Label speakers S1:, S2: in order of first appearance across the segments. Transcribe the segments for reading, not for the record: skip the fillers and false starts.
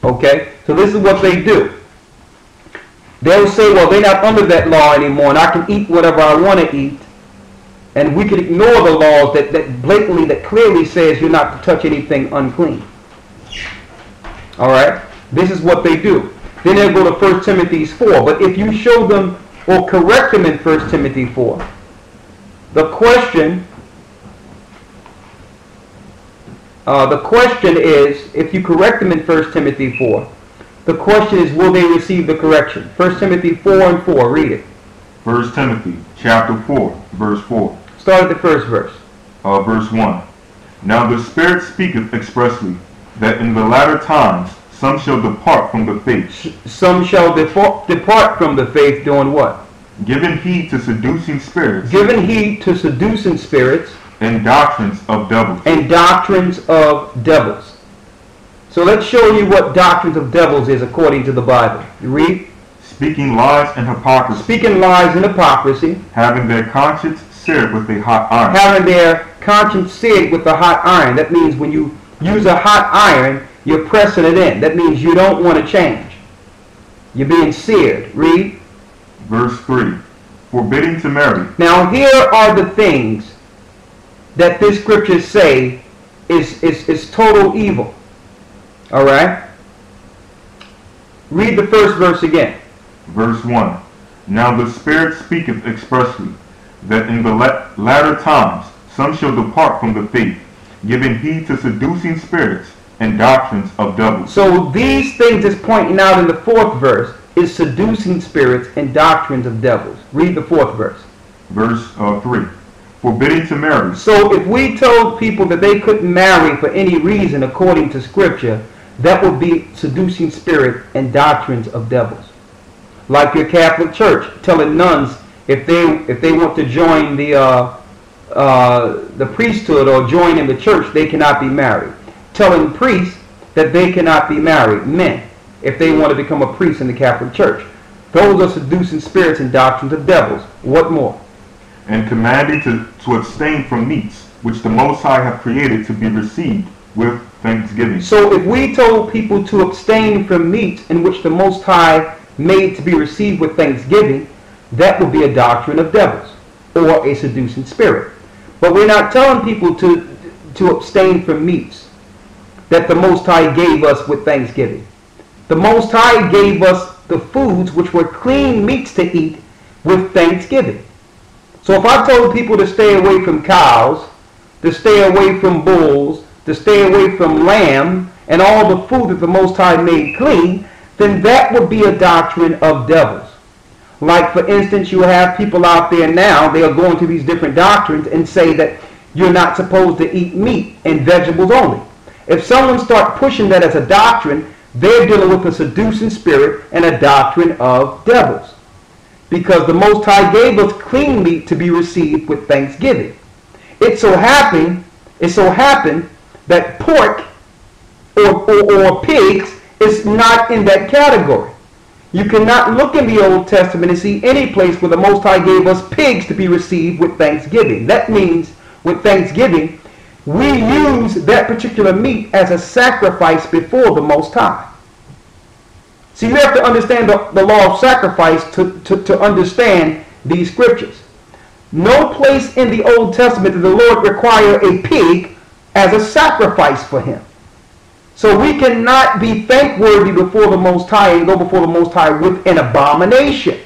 S1: Okay? So this is what they do. They'll say, well, they're not under that law anymore, and I can eat whatever I want to eat. And we can ignore the laws that blatantly, that clearly says you're not to touch anything unclean. All right? This is what they do. Then they'll go to 1 Timothy 4. But if you show them or correct them in 1 Timothy 4, the question is, if you correct them in 1 Timothy 4, the question is, will they receive the correction? 1 Timothy 4:4. Read it.
S2: 1 Timothy chapter 4, verse 4.
S1: Start at the first verse.
S2: Verse 1. Now the Spirit speaketh expressly, that in the latter times some shall depart from the faith.
S1: Some shall depart from the faith, doing what?
S2: Giving heed to seducing spirits.
S1: Giving heed to seducing spirits.
S2: And doctrines of devils.
S1: And doctrines of devils. So let's show you what doctrines of devils is according to the Bible. You read?
S2: Speaking lies and hypocrisy.
S1: Speaking lies and hypocrisy.
S2: Having their conscience seared with a hot iron.
S1: Having their conscience seared with a hot iron. That means when you use a hot iron, you're pressing it in. That means you don't want to change. You're being seared. Read.
S2: Verse 3. Forbidding to marry.
S1: Now here are the things that this scriptures say is total evil. All right? Read the first verse again.
S2: Verse 1. Now the Spirit speaketh expressly, that in the latter times some shall depart from the faith, giving heed to seducing spirits and doctrines of devils.
S1: So these things is pointing out in the 4th verse is seducing spirits and doctrines of devils. Read the 4th verse.
S2: Verse 3. Forbidding to marry.
S1: So if we told people that they couldn't marry for any reason according to Scripture, that would be seducing spirit and doctrines of devils. Like your Catholic Church telling nuns if they want to join the priesthood or join in the church, they cannot be married. Telling priests that they cannot be married, men, if they want to become a priest in the Catholic Church. Those are seducing spirits and doctrines of devils. What more?
S2: And commanding to abstain from meats, which the Most High hath created to be received with thanksgiving.
S1: So if we told people to abstain from meats in which the Most High made to be received with thanksgiving, that would be a doctrine of devils or a seducing spirit. But we're not telling people to abstain from meats that the Most High gave us with thanksgiving. The Most High gave us the foods which were clean meats to eat with thanksgiving. So if I told people to stay away from cows, to stay away from bulls, to stay away from lamb, and all the food that the Most High made clean, then that would be a doctrine of devils. Like, for instance, you have people out there now, they are going to these different doctrines and say that you're not supposed to eat meat and vegetables only. If someone starts pushing that as a doctrine, they're dealing with a seducing spirit and a doctrine of devils. Because the Most High gave us clean meat to be received with thanksgiving. It so happened that pork or pigs is not in that category. You cannot look in the Old Testament and see any place where the Most High gave us pigs to be received with thanksgiving. That means with thanksgiving, we use that particular meat as a sacrifice before the Most High. So you have to understand the law of sacrifice to understand these scriptures. No place in the Old Testament did the Lord require a pig as a sacrifice for him. So we cannot be thankworthy before the Most High and go before the Most High with an abomination.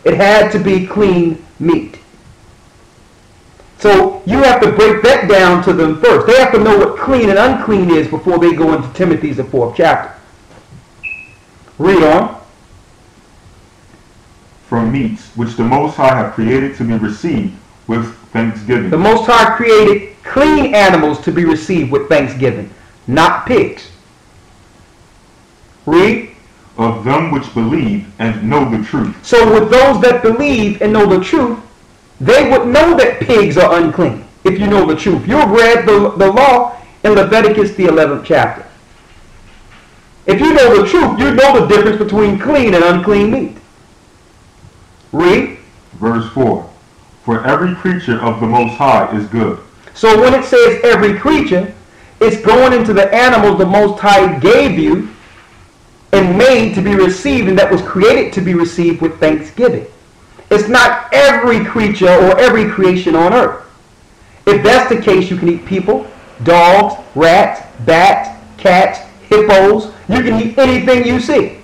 S1: It had to be clean meat. So you have to break that down to them first. They have to know what clean and unclean is before they go into Timothy's the 4th chapter. Read on.
S2: From meats which the Most High hath created to be received with thanksgiving.
S1: The Most High created clean animals to be received with thanksgiving, not pigs. Read.
S2: Of them which believe and know the truth.
S1: So with those that believe and know the truth, they would know that pigs are unclean, if you know the truth. You've read the law in Leviticus the 11th chapter. If you know the truth, you know the difference between clean and unclean meat. Read.
S2: Verse 4. For every creature of the Most High is good.
S1: So when it says every creature, it's going into the animals the Most High gave you and made to be received, and that was created to be received with thanksgiving. It's not every creature or every creation on earth. If that's the case, you can eat people, dogs, rats, bats, cats, hippos. You can eat anything you see.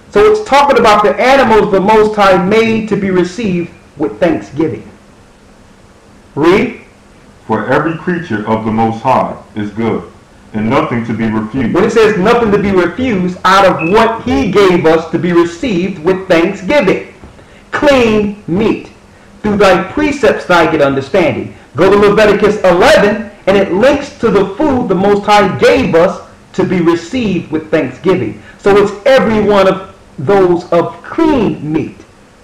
S1: So it's talking about the animals the Most High made to be received with thanksgiving. Read.
S2: For every creature of the Most High is good, and nothing to be refused.
S1: When it says nothing to be refused, out of what he gave us to be received with thanksgiving. Clean meat. Through thy precepts thy get understanding. Go to Leviticus 11, and it links to the food the Most High gave us to be received with thanksgiving. So it's every one of those of clean meat,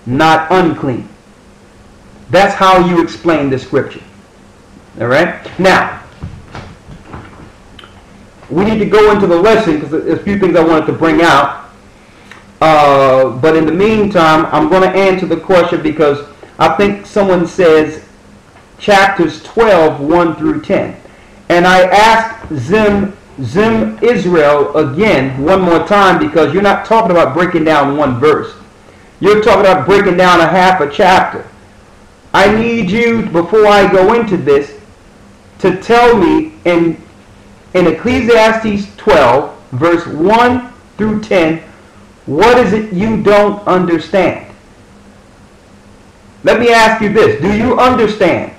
S1: not unclean. That's how you explain the scripture. All right? Now, we need to go into the lesson because there's a few things I wanted to bring out. But in the meantime, I'm going to answer the question because I think someone says chapters 12, 1 through 10. And I asked Zim Israel again one more time because you're not talking about breaking down one verse. You're talking about breaking down a half a chapter. I need you, before I go into this, to tell me in Ecclesiastes 12, verse 1 through 10, what is it you don't understand? Let me ask you this. Do you understand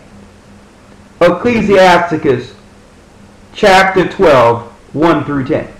S1: Ecclesiasticus chapter 12, 1 through 10?